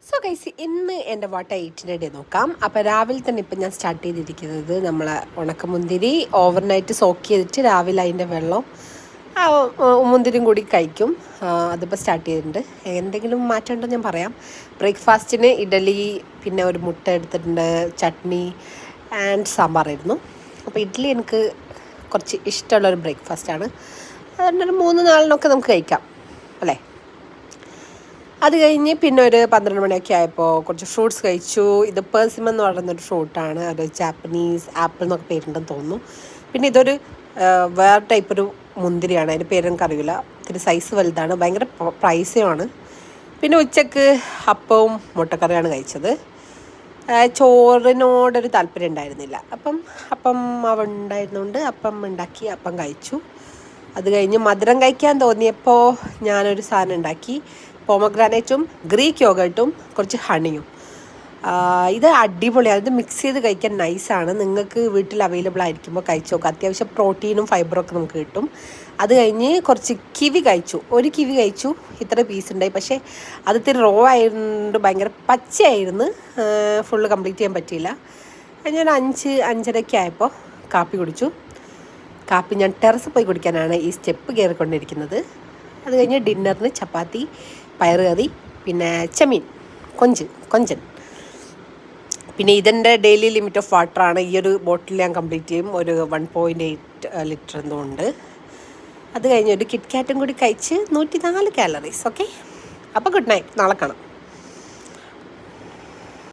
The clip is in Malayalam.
സോ ഗൈസ്, ഇന്ന് എൻ്റെ വാട്ട 8 ഡേ നോക്കാം. അപ്പോൾ രാവിലെ തന്നെ ഇപ്പം ഞാൻ സ്റ്റാർട്ട് ചെയ്തിരിക്കുന്നത് നമ്മളെ ഉണക്കമുന്തിരി ഓവർനൈറ്റ് സോക്ക് ചെയ്തിട്ട് രാവിലെ അതിൻ്റെ വെള്ളം മുന്തിരിയും കൂടി കഴിക്കും. അതിപ്പോൾ സ്റ്റാർട്ട് ചെയ്തിട്ടുണ്ട്. എന്തെങ്കിലും മാറ്റം ഉണ്ടോ ഞാൻ പറയാം. ബ്രേക്ക്ഫാസ്റ്റിന് ഇഡലി, പിന്നെ ഒരു മുട്ട എടുത്തിട്ടുണ്ട്, ചട്നി ആൻഡ് സാമ്പാറായിരുന്നു. അപ്പോൾ ഇഡ്ഡലി എനിക്ക് കുറച്ച് ഇഷ്ടമുള്ളൊരു ബ്രേക്ക്ഫാസ്റ്റാണ്. അതുകൊണ്ടൊരു 3-4 നമുക്ക് കഴിക്കാം അല്ലേ. അത് കഴിഞ്ഞ് പിന്നെ ഒരു 12 മണിയൊക്കെ ആയപ്പോൾ കുറച്ച് ഫ്രൂട്ട്സ് കഴിച്ചു. ഇത് പേഴ്സിമം എന്ന് പറയുന്നൊരു ഫ്രൂട്ടാണ്. അത് ജാപ്പനീസ് ആപ്പിൾ എന്നൊക്കെ പേരുണ്ടെന്ന് തോന്നുന്നു. പിന്നെ ഇതൊരു വേറെ ടൈപ്പ് ഒരു മുന്തിരിയാണ്. അതിൻ്റെ പേര് എനിക്കറിയില്ല. ഇത്തിരി സൈസ് വലുതാണ്, ഭയങ്കര പ്രൈസുമാണ്. പിന്നെ ഉച്ചക്ക് അപ്പവും മുട്ടക്കറിയാണ് കഴിച്ചത്. ചോറിനോടൊരു താല്പര്യം ഉണ്ടായിരുന്നില്ല. അപ്പം ഉണ്ടായിരുന്നുകൊണ്ട് അപ്പം ഉണ്ടാക്കി അപ്പം കഴിച്ചു. അത് കഴിഞ്ഞ് മധുരം കഴിക്കാൻ തോന്നിയപ്പോൾ ഞാനൊരു സാധനം ഉണ്ടാക്കി. പോമഗ്രാനൈറ്റും ഗ്രീക്ക് യോഗട്ടും കുറച്ച് ഹണിയും. ഇത് അടിപൊളിയാണ്. ഇത് മിക്സ് ചെയ്ത് കഴിക്കാൻ നൈസാണ്. നിങ്ങൾക്ക് വീട്ടിൽ അവൈലബിൾ ആയിരിക്കുമ്പോൾ കഴിച്ചു നോക്കുക. അത്യാവശ്യം പ്രോട്ടീനും ഫൈബറൊക്കെ നമുക്ക് കിട്ടും. അത് കഴിഞ്ഞ് കുറച്ച് കിവി കഴിച്ചു. ഒരു കിവി കഴിച്ചു, ഇത്ര പീസ് ഉണ്ടായി. പക്ഷേ അത് ഇത്തിരി റോ ആയതുകൊണ്ട് ഭയങ്കര പച്ചയായിരുന്നു. ഫുള്ള് കംപ്ലീറ്റ് ചെയ്യാൻ പറ്റിയില്ല. ഞാൻ 5-5:30 ആയപ്പോൾ കാപ്പി കുടിച്ചു. കാപ്പി ഞാൻ ടെറസ് പോയി കുടിക്കാനാണ് ഈ സ്റ്റെപ്പ് കയറിക്കൊണ്ടിരിക്കുന്നത്. അത് കഴിഞ്ഞ് ഡിന്നറിന് ചപ്പാത്തി, പയറ് കറി, പിന്നെ ചെമ്മീൻ കൊഞ്ചൻ. പിന്നെ ഇതിൻ്റെ ഡെയിലി ലിമിറ്റ് ഓഫ് വാട്ടറാണ്. ഈ ഒരു ബോട്ടിൽ ഞാൻ കംപ്ലീറ്റ് ചെയ്യും. ഒരു 1.8 ലിറ്റർ എന്തോ ഉണ്ട്. അത് കഴിഞ്ഞ് ഒരു കിറ്റ് കാറ്റും കൂടി കഴിച്ച് 104 കാലറീസ്. ഓക്കെ, അപ്പോൾ ഗുഡ് നൈറ്റ്, നാളെ കാണാം.